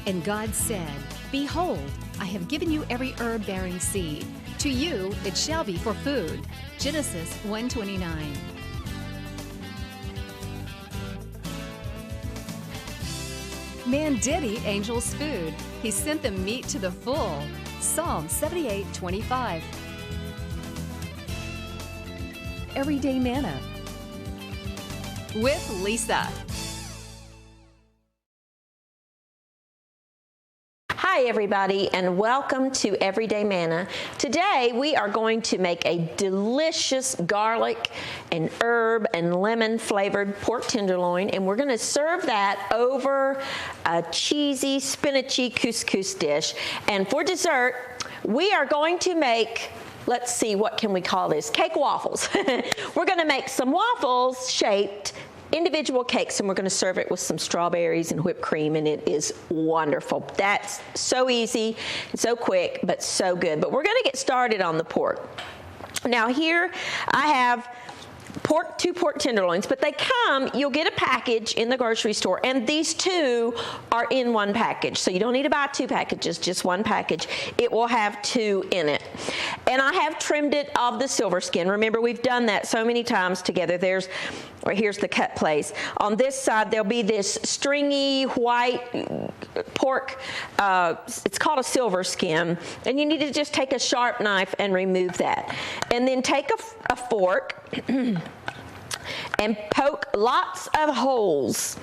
And God said, Behold, I have given you every herb-bearing seed. To you it shall be for food. Genesis 1:29. Man did eat angels' food. He sent them meat to the full. Psalm 78:25. Everyday Manna with Lisa. Hi everybody, and welcome to Everyday Manna. Today we are going to make a delicious garlic and herb and lemon flavored pork tenderloin, and we're going to serve that over a cheesy spinachy couscous dish. And for dessert, we are going to make, let's see, what can we call this? Cake waffles. We're going to make some waffles shaped individual cakes, and we're going to serve it with some strawberries and whipped cream, and it is wonderful. That's so easy and so quick, but so good. But we're going to get started on the pork. Now here I have two pork tenderloins, but they come, you'll get a package in the grocery store, and these two are in one package. So you don't need to buy two packages, just one package. It will have two in it. And I have trimmed it of the silver skin. Remember, we've done that so many times together. Here's the cut place. On this side, there'll be this stringy white pork. It's called a silver skin. And you need to just take a sharp knife and remove that. And then take a fork and poke lots of holes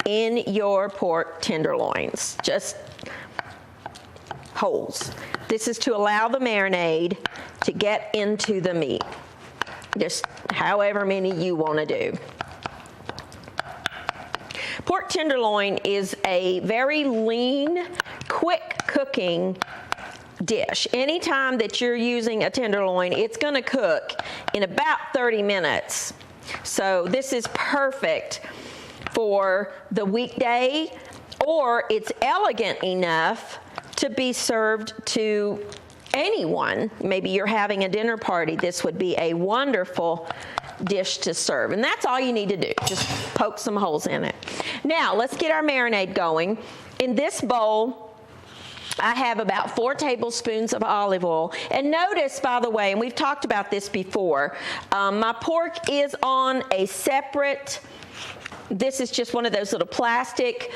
in your pork tenderloins. Just holes. This is to allow the marinade to get into the meat. Just however many you want to do. Pork tenderloin is a very lean, quick cooking dish. Anytime that you're using a tenderloin, it's going to cook in about 30 minutes. So this is perfect for the weekday, or it's elegant enough to be served to anyone. Maybe you're having a dinner party. This would be a wonderful dish to serve. And that's all you need to do. Just poke some holes in it. Now, let's get our marinade going. In this bowl, I have about 4 tablespoons of olive oil. And notice, by the way, and we've talked about this before, my pork is on a separate, this is just one of those little plastic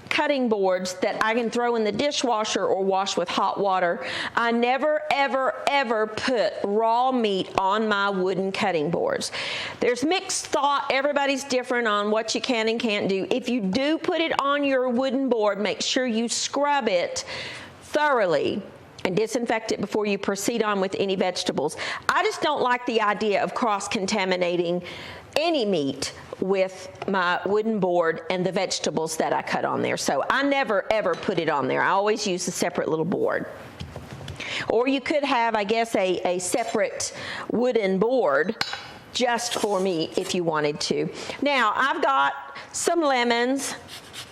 cutting boards that I can throw in the dishwasher or wash with hot water. I never, ever, ever put raw meat on my wooden cutting boards. There's mixed thought. Everybody's different on what you can and can't do. If you do put it on your wooden board, make sure you scrub it thoroughly and disinfect it before you proceed on with any vegetables. I just don't like the idea of cross-contaminating any meat with my wooden board and the vegetables that I cut on there. So I never ever put it on there. I always use a separate little board. Or you could have, I guess, a separate wooden board just for meat if you wanted to. Now, I've got some lemons,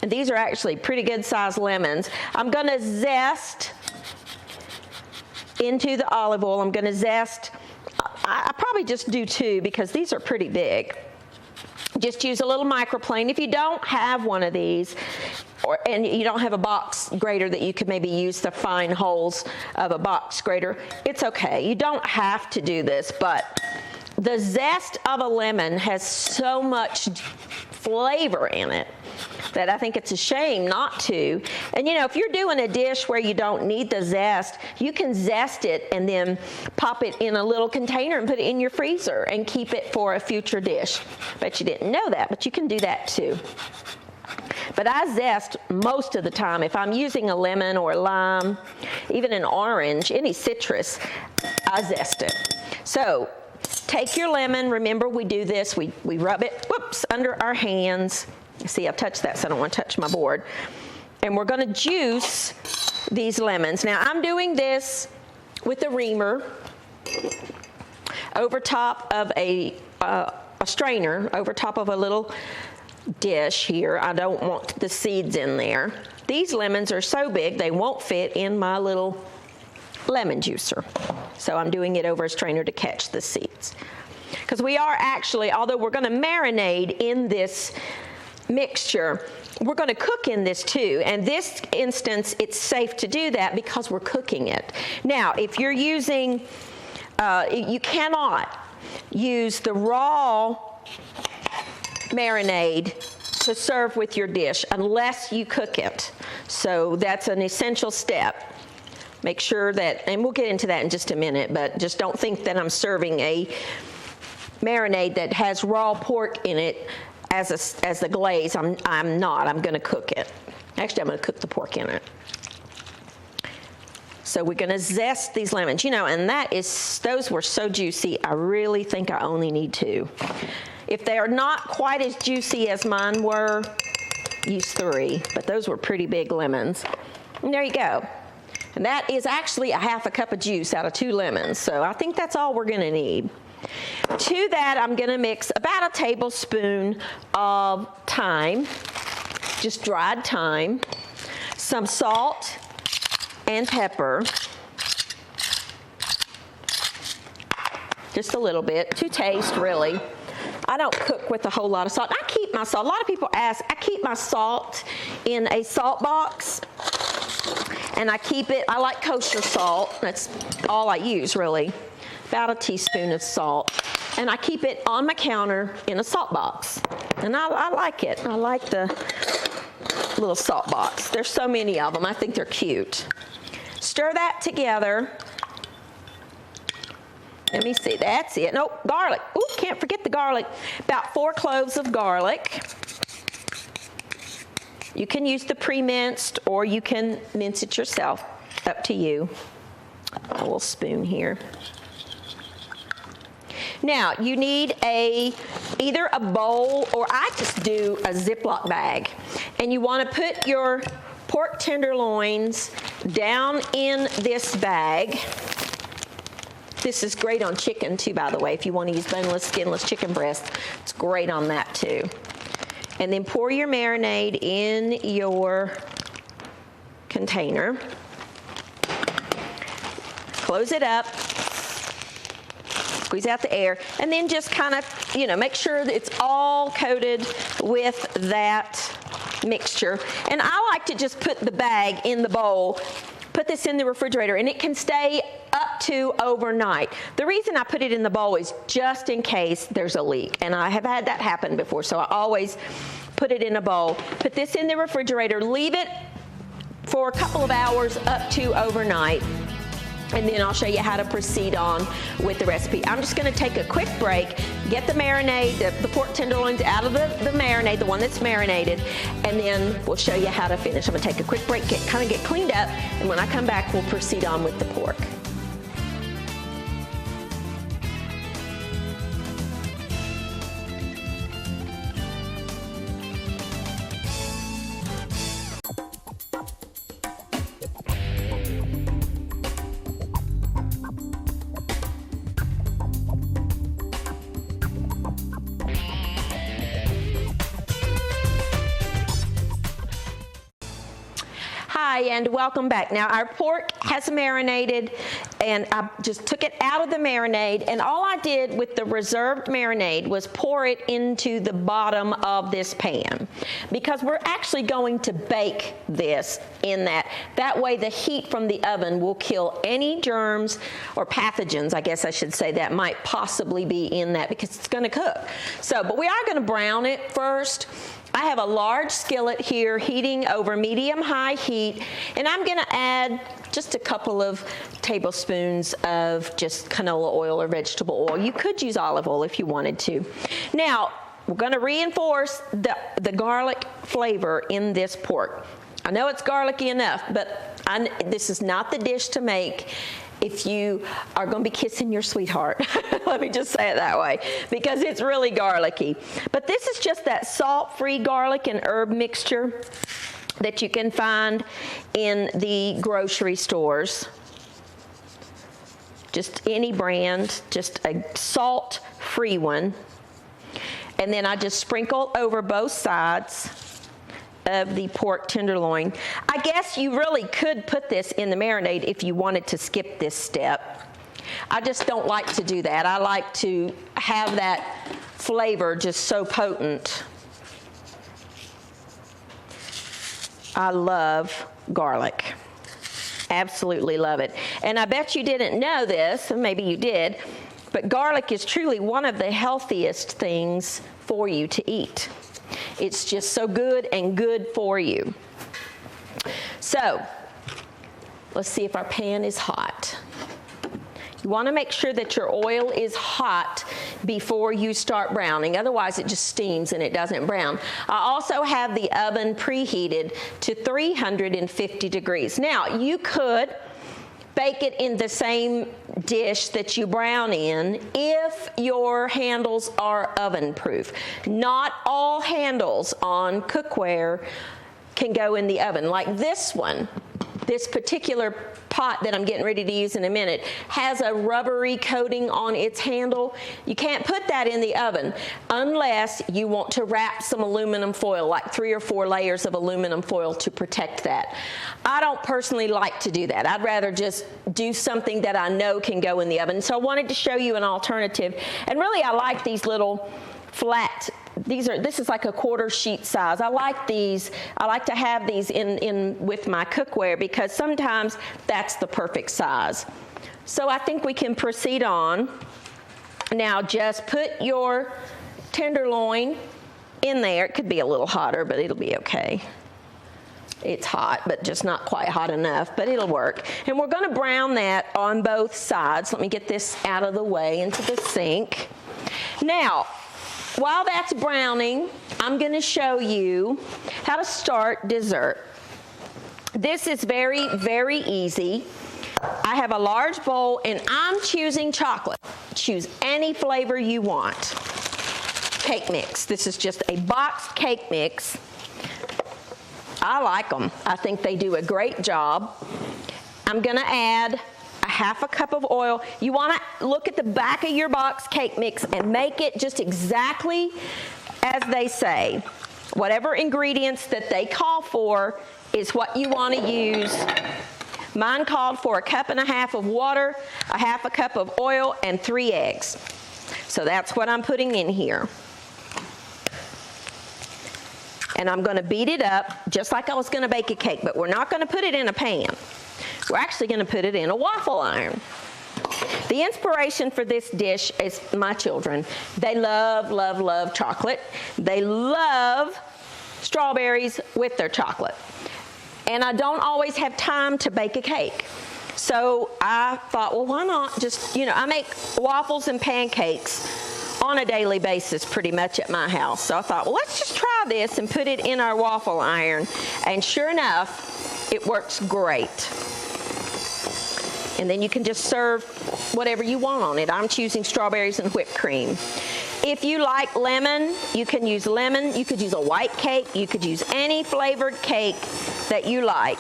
and these are actually pretty good sized lemons. I'm going to zest into the olive oil. I'm going to zest, I probably just do 2 because these are pretty big. Just use a little microplane. If you don't have one of these, and you don't have a box grater that you could maybe use the fine holes of a box grater, it's okay. You don't have to do this, but the zest of a lemon has so much flavor in it that I think it's a shame not to. And you know, if you're doing a dish where you don't need the zest, you can zest it and then pop it in a little container and put it in your freezer and keep it for a future dish. Bet you didn't know that, but you can do that too. But I zest most of the time. If I'm using a lemon or a lime, even an orange, any citrus, I zest it. So take your lemon. Remember, we do this. We rub it, under our hands. See, I've touched that, so I don't want to touch my board. And we're going to juice these lemons. Now, I'm doing this with a reamer over top of a strainer, over top of a little dish here. I don't want the seeds in there. These lemons are so big, they won't fit in my little lemon juicer. So I'm doing it over a strainer to catch the seeds. Because we are actually, although we're going to marinate in this mixture, we're going to cook in this too. And this instance, it's safe to do that because we're cooking it. Now, if you're using, you cannot use the raw marinade to serve with your dish unless you cook it. So that's an essential step. Make sure that, and we'll get into that in just a minute, but just don't think that I'm serving a marinade that has raw pork in it as the glaze. I'm not. I'm going to cook it. Actually, I'm going to cook the pork in it. So we're going to zest these lemons. You know, and those were so juicy, I really think I only need 2. If they are not quite as juicy as mine were, use 3. But those were pretty big lemons. And there you go. And that is actually a half a cup of juice out of 2 lemons. So I think that's all we're going to need. To that, I'm going to mix about a tablespoon of thyme, just dried thyme, some salt and pepper, just a little bit, to taste really. I don't cook with a whole lot of salt. I keep my salt. A lot of people ask, I keep my salt in a salt box. And I like kosher salt. That's all I use, really. About a teaspoon of salt. And I keep it on my counter in a salt box. And I like it. I like the little salt box. There's so many of them. I think they're cute. Stir that together. Let me see. That's it. Nope, garlic. Ooh, can't forget the garlic. About 4 cloves of garlic. You can use the pre-minced or you can mince it yourself. Up to you. A little spoon here. Now, you need either a bowl or I just do a Ziploc bag. And you want to put your pork tenderloins down in this bag. This is great on chicken too, by the way. If you want to use boneless, skinless chicken breast, it's great on that too. And then pour your marinade in your container. Close it up. Squeeze out the air. And then just kind of, make sure that it's all coated with that mixture. And I like to just put the bag in the bowl, put this in the refrigerator, and it can stay up to overnight. The reason I put it in the bowl is just in case there's a leak. And I have had that happen before, so I always put it in a bowl. Put this in the refrigerator, leave it for a couple of hours up to overnight. And then I'll show you how to proceed on with the recipe. I'm just going to take a quick break, get the marinade, the pork tenderloins out of the marinade, the one that's marinated, and then we'll show you how to finish. I'm going to take a quick break, get cleaned up, and when I come back, we'll proceed on with the pork. Hi, and welcome back. Now, our pork has marinated, and I just took it out of the marinade, and all I did with the reserved marinade was pour it into the bottom of this pan, because we're actually going to bake this in that. That way, the heat from the oven will kill any germs or pathogens, I guess I should say, that might possibly be in that, because it's going to cook. But we are going to brown it first. I have a large skillet here heating over medium-high heat, and I'm going to add just a couple of tablespoons of just canola oil or vegetable oil. You could use olive oil if you wanted to. Now, we're going to reinforce the garlic flavor in this pork. I know it's garlicky enough, but this is not the dish to make if you are going to be kissing your sweetheart. Let me just say it that way, because it's really garlicky. But this is just that salt-free garlic and herb mixture that you can find in the grocery stores. Just any brand, just a salt-free one. And then I just sprinkle over both sides of the pork tenderloin. I guess you really could put this in the marinade if you wanted to skip this step. I just don't like to do that. I like to have that flavor just so potent I love garlic. Absolutely love it. And I bet you didn't know this, and maybe you did, but garlic is truly one of the healthiest things for you to eat. It's just so good and good for you. So, let's see if our pan is hot. You want to make sure that your oil is hot before you start browning. Otherwise, it just steams and it doesn't brown. I also have the oven preheated to 350 degrees. Now, you could bake it in the same dish that you brown in if your handles are oven proof. Not all handles on cookware can go in the oven. Like this one, this particular pot that I'm getting ready to use in a minute has a rubbery coating on its handle. You can't put that in the oven unless you want to wrap some aluminum foil, like 3 or 4 layers of aluminum foil to protect that. I don't personally like to do that. I'd rather just do something that I know can go in the oven. So I wanted to show you an alternative. And really, I like these little flat. This is like a 1/4 sheet size. I like these. I like to have these in with my cookware because sometimes that's the perfect size. So I think we can proceed on. Now just put your tenderloin in there. It could be a little hotter, but it'll be okay. It's hot, but just not quite hot enough, but it'll work. And we're going to brown that on both sides. Let me get this out of the way into the sink. Now, while that's browning, I'm going to show you how to start dessert. This is very, very easy. I have a large bowl, and I'm choosing chocolate. Choose any flavor you want. Cake mix. This is just a boxed cake mix. I like them. I think they do a great job. I'm going to add a 1/2 cup of oil. You want to look at the back of your box cake mix and make it just exactly as they say. Whatever ingredients that they call for is what you want to use. Mine called for 1.5 cups of water, a 1/2 cup of oil, and 3 eggs. So that's what I'm putting in here. And I'm going to beat it up just like I was going to bake a cake, but we're not going to put it in a pan. We're actually going to put it in a waffle iron. The inspiration for this dish is my children. They love, love, love chocolate. They love strawberries with their chocolate. And I don't always have time to bake a cake. So I thought, well, why not just, I make waffles and pancakes on a daily basis pretty much at my house. So I thought, well, let's just try this and put it in our waffle iron. And sure enough, it works great. And then you can just serve whatever you want on it. I'm choosing strawberries and whipped cream. If you like lemon, you can use lemon. You could use a white cake. You could use any flavored cake that you like.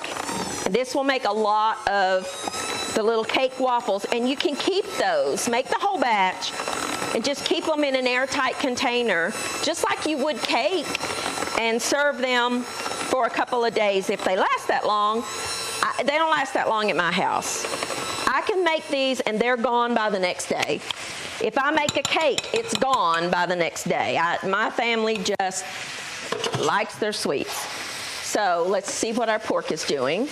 And this will make a lot of the little cake waffles. And you can keep those. Make the whole batch and just keep them in an airtight container, just like you would cake, and serve them for a couple of days. If they last that long, they don't last that long at my house. I can make these and they're gone by the next day. If I make a cake, it's gone by the next day. My family just likes their sweets. So let's see what our pork is doing.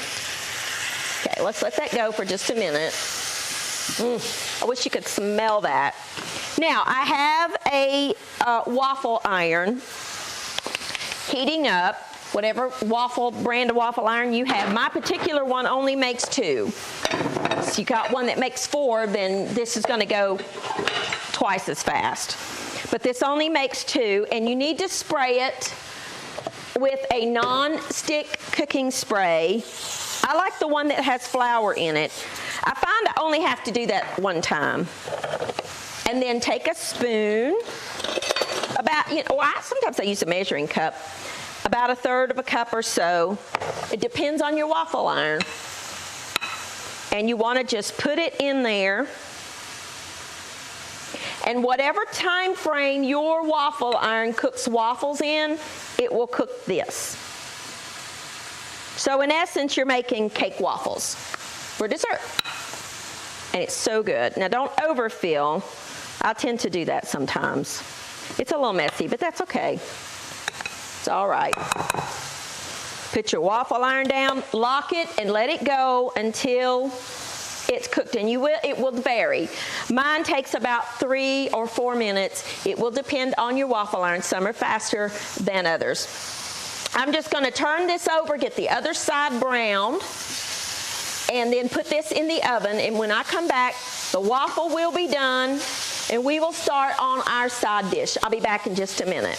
Okay, let's let that go for just a minute. I wish you could smell that. Now, I have a waffle iron heating up. Whatever brand of waffle iron you have. My particular one only makes 2. So you got one that makes 4, then this is going to go twice as fast. But this only makes 2, and you need to spray it with a non-stick cooking spray. I like the one that has flour in it. I find I only have to do that one time. And then take a spoon, sometimes I use a measuring cup, about 1/3 cup or so. It depends on your waffle iron. And you want to just put it in there. And whatever time frame your waffle iron cooks waffles in, it will cook this. So in essence, you're making cake waffles for dessert. And it's so good. Now don't overfill. I tend to do that sometimes. It's a little messy, but that's okay. It's all right. Put your waffle iron down, lock it, and let it go until it's cooked, and it will vary. Mine takes about 3 or 4 minutes. It will depend on your waffle iron. Some are faster than others. I'm just going to turn this over, get the other side browned, and then put this in the oven. And when I come back, the waffle will be done, and we will start on our side dish. I'll be back in just a minute.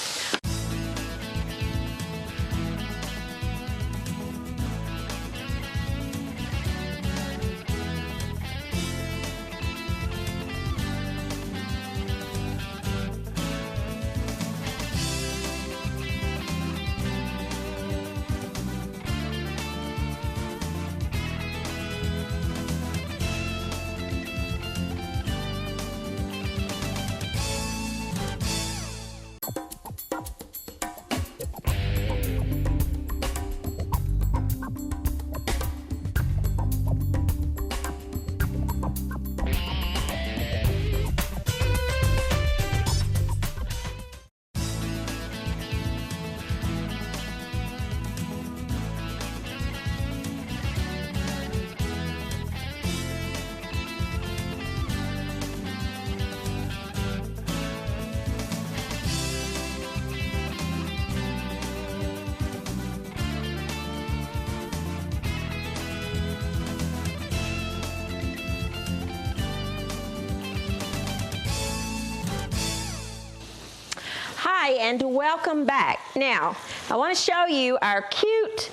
Hi, and welcome back. Now, I want to show you our cute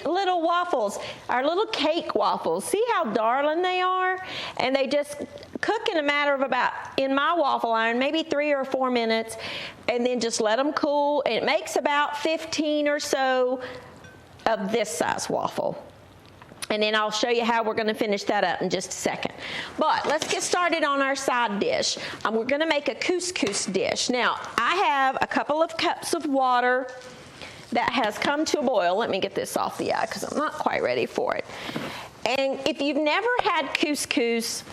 little waffles, our little cake waffles. See how darling they are? And they just cook in a matter of about, in my waffle iron, maybe 3 or 4 minutes, and then just let them cool. And it makes about 15 or so of this size waffle. And then I'll show you how we're going to finish that up in just a second. But let's get started on our side dish. We're going to make a couscous dish. Now, I have a couple of cups of water that has come to a boil. Let me get this off the eye because I'm not quite ready for it. And if you've never had couscous,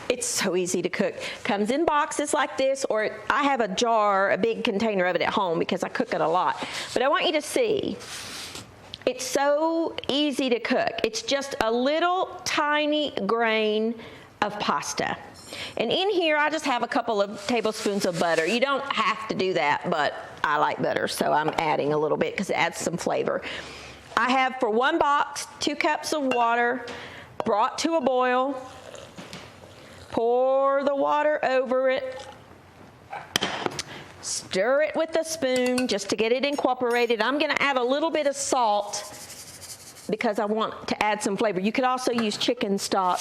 it's so easy to cook. Comes in boxes like this, or I have a jar, a big container of it at home because I cook it a lot. But I want you to see. It's so easy to cook. It's just a little tiny grain of pasta. And in here, I just have a couple of tablespoons of butter. You don't have to do that, but I like butter, so I'm adding a little bit because it adds some flavor. I have, for one box, 2 cups of water brought to a boil. Pour the water over it. Stir it with a spoon just to get it incorporated. I'm going to add a little bit of salt because I want to add some flavor. You could also use chicken stock.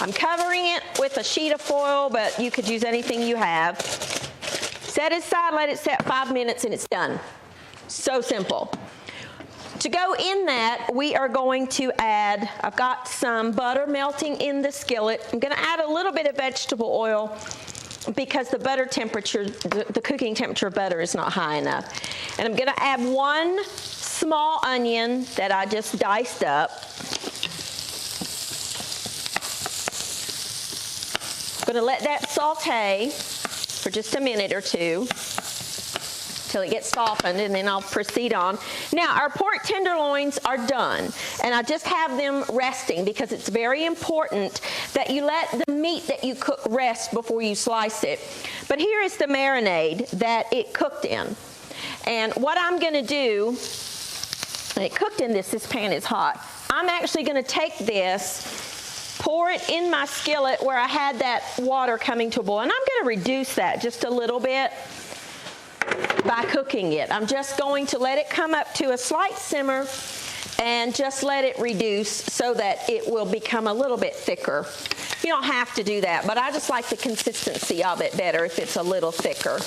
I'm covering it with a sheet of foil, but you could use anything you have. Set it aside, let it set 5 minutes, and it's done. So simple. To go in that, we are going to add, I've got some butter melting in the skillet. I'm going to add a little bit of vegetable oil because the butter temperature, the cooking temperature of butter is not high enough. And I'm going to add 1 small onion that I just diced up. I'm going to let that saute for just a minute or two till it gets softened, and then I'll proceed on. Now, our pork tenderloins are done, and I just have them resting because it's very important that you let the meat that you cook rest before you slice it. But here is the marinade that it cooked in. And what I'm going to do, and it cooked in this pan is hot. I'm actually going to take this, pour it in my skillet where I had that water coming to a boil, and I'm going to reduce that just a little bit by cooking it. I'm just going to let it come up to a slight simmer and just let it reduce so that it will become a little bit thicker. You don't have to do that, but I just like the consistency of it better if it's a little thicker.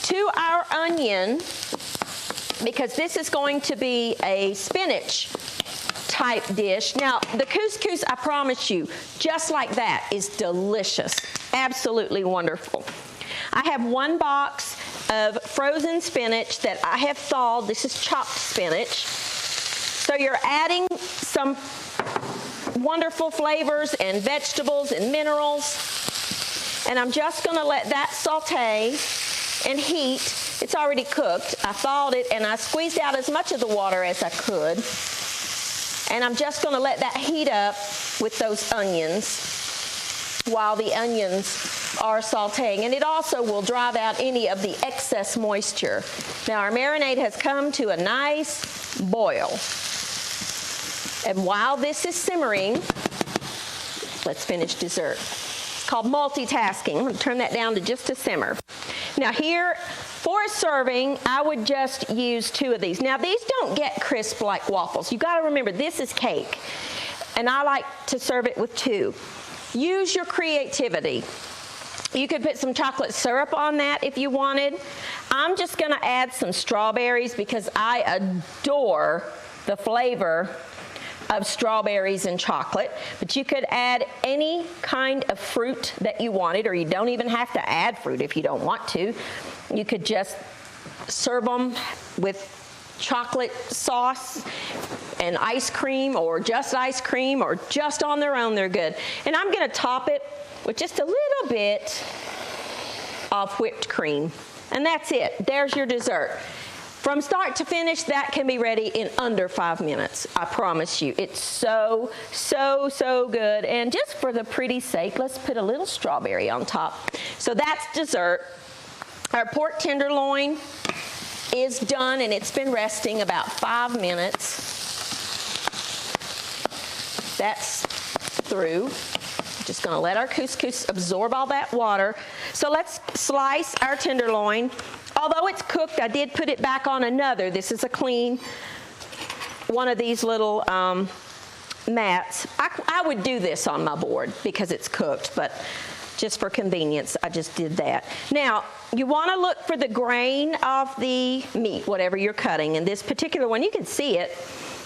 To our onion, because this is going to be a spinach type dish. Now, the couscous, I promise you, just like that, is delicious. Absolutely wonderful. I have 1 box of frozen spinach that I have thawed. This is chopped spinach. So you're adding some wonderful flavors and vegetables and minerals. And I'm just going to let that saute and heat It's already cooked. I thawed it and I squeezed out as much of the water as I could. And I'm just going to let that heat up with those onions while the onions are sauteing. And it also will drive out any of the excess moisture. Now our marinade has come to a nice boil. And while this is simmering, let's finish dessert. It's called multitasking. I'm going to turn that down to just a simmer. Now here, for a serving, I would just use 2 of these. Now these don't get crisp like waffles. You got to remember, this is cake. And I like to serve it with 2. Use your creativity. You could put some chocolate syrup on that if you wanted. I'm just going to add some strawberries because I adore the flavor of strawberries and chocolate. But you could add any kind of fruit that you wanted, or you don't even have to add fruit if you don't want to. You could just serve them with chocolate sauce and ice cream, or just ice cream, or just on their own, they're good. And I'm going to top it with just a little bit of whipped cream. And that's it. There's your dessert. From start to finish, that can be ready in under 5 minutes. I promise you. It's so, so, so good. And just for the pretty sake, let's put a little strawberry on top. So that's dessert. Our pork tenderloin is done, and it's been resting about 5 minutes. That's through. Just going to let our couscous absorb all that water. So let's slice our tenderloin. Although it's cooked, I did put it back on another. This is a clean one of these little mats. I would do this on my board because it's cooked, but just for convenience, I just did that. Now, you want to look for the grain of the meat, whatever you're cutting. And this particular one, you can see it,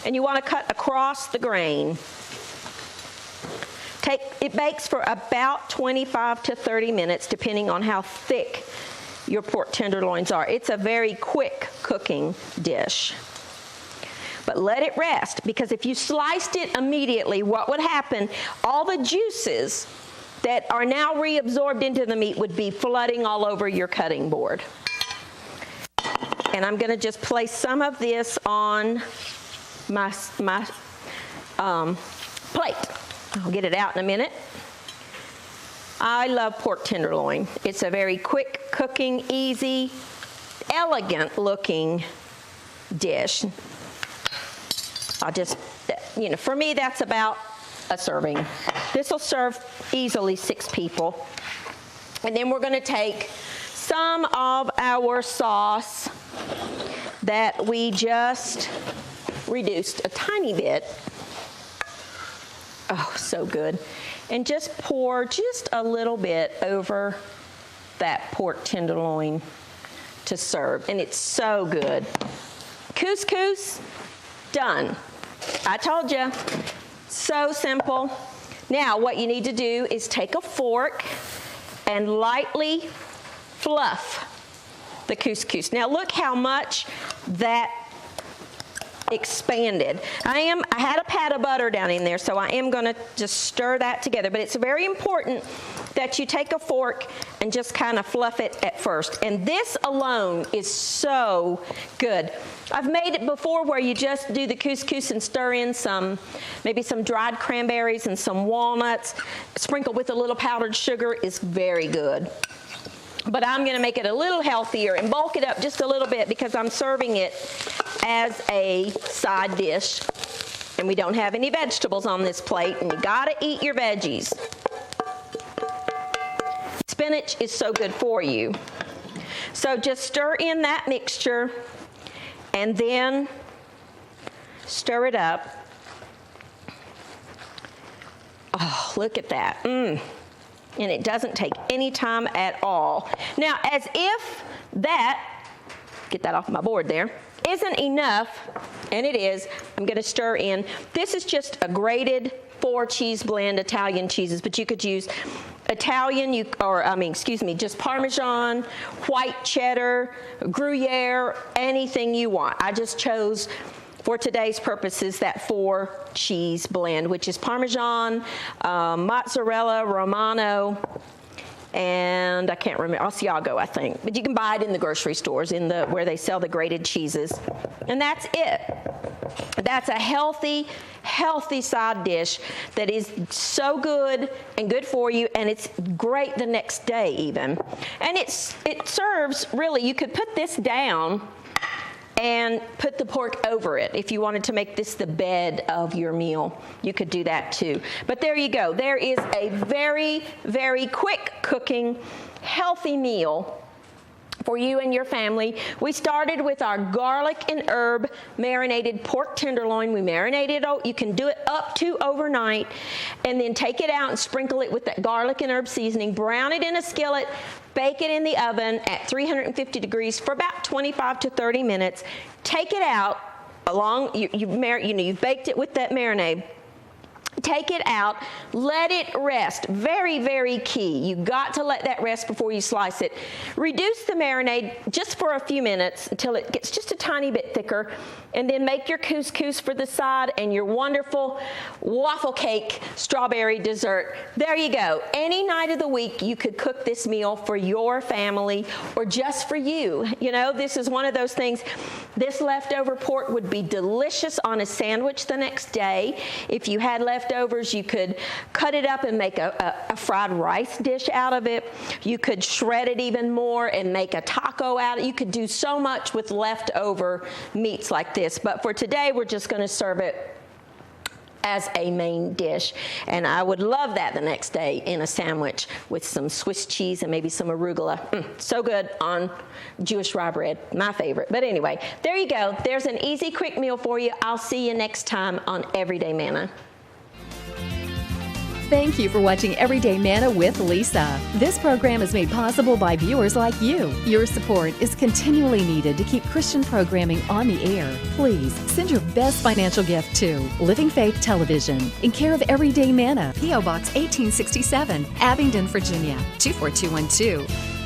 and you want to cut across the grain. It bakes for about 25 to 30 minutes, depending on how thick your pork tenderloins are. It's a very quick cooking dish. But let it rest, because if you sliced it immediately, what would happen? All the juices that are now reabsorbed into the meat would be flooding all over your cutting board. And I'm going to just place some of this on my plate. I'll get it out in a minute. I love pork tenderloin. It's a very quick cooking, easy, elegant looking dish. I'll just, for me, that's about a serving. This will serve easily 6 people. And then we're going to take some of our sauce that we just reduced a tiny bit. Oh, so good. And just pour just a little bit over that pork tenderloin to serve. And it's so good. Couscous, done. I told you. So simple. Now, what you need to do is take a fork and lightly fluff the couscous. Now, look how much that expanded. I had a pat of butter down in there, so I am going to just stir that together. But it's very important that you take a fork and just kind of fluff it at first. And this alone is so good. I've made it before where you just do the couscous and stir in maybe some dried cranberries and some walnuts. Sprinkle with a little powdered sugar is very good. But I'm going to make it a little healthier and bulk it up just a little bit because I'm serving it as a side dish. And we don't have any vegetables on this plate, and you got to eat your veggies. Spinach is so good for you. So just stir in that mixture and then stir it up. Oh, look at that. And it doesn't take any time at all. Now, as if that, get that off my board there, isn't enough, and it is, I'm going to stir in. This is just a grated 4-cheese blend, Italian cheeses, but you could use Italian, just Parmesan, white cheddar, Gruyere, anything you want. I just chose, for today's purposes, that 4-cheese blend, which is Parmesan, mozzarella, Romano, and I can't remember, Asiago, I think. But you can buy it in the grocery stores, where they sell the grated cheeses. And that's it. That's a healthy side dish that is so good and good for you, and it's great the next day even. And it serves, really, you could put this down and put the pork over it. If you wanted to make this the bed of your meal, you could do that too. But there you go. There is a very, very quick cooking, healthy meal for you and your family. We started with our garlic and herb marinated pork tenderloin. We marinated it. You can do it up to overnight, and then take it out and sprinkle it with that garlic and herb seasoning. Brown it in a skillet. Bake it in the oven at 350 degrees for about 25 to 30 minutes. Take it out you've baked it with that marinade. Take it out, let it rest. Very, very key. You've got to let that rest before you slice it. Reduce the marinade just for a few minutes until it gets just a tiny bit thicker, and then make your couscous for the side and your wonderful waffle cake strawberry dessert. There you go. Any night of the week you could cook this meal for your family or just for you. You know, this is one of those things. This leftover pork would be delicious on a sandwich the next day. If you had leftovers, you could cut it up and make a fried rice dish out of it. You could shred it even more and make a taco out of it. You could do so much with leftover meats like this. But for today, we're just going to serve it as a main dish. And I would love that the next day in a sandwich with some Swiss cheese and maybe some arugula. So good on Jewish rye bread, my favorite. But anyway, there you go. There's an easy, quick meal for you. I'll see you next time on Everyday Manna. Thank you for watching Everyday Manna with Lisa. This program is made possible by viewers like you. Your support is continually needed to keep Christian programming on the air. Please send your best financial gift to Living Faith Television in care of Everyday Manna, P.O. Box 1867, Abingdon, Virginia 24212.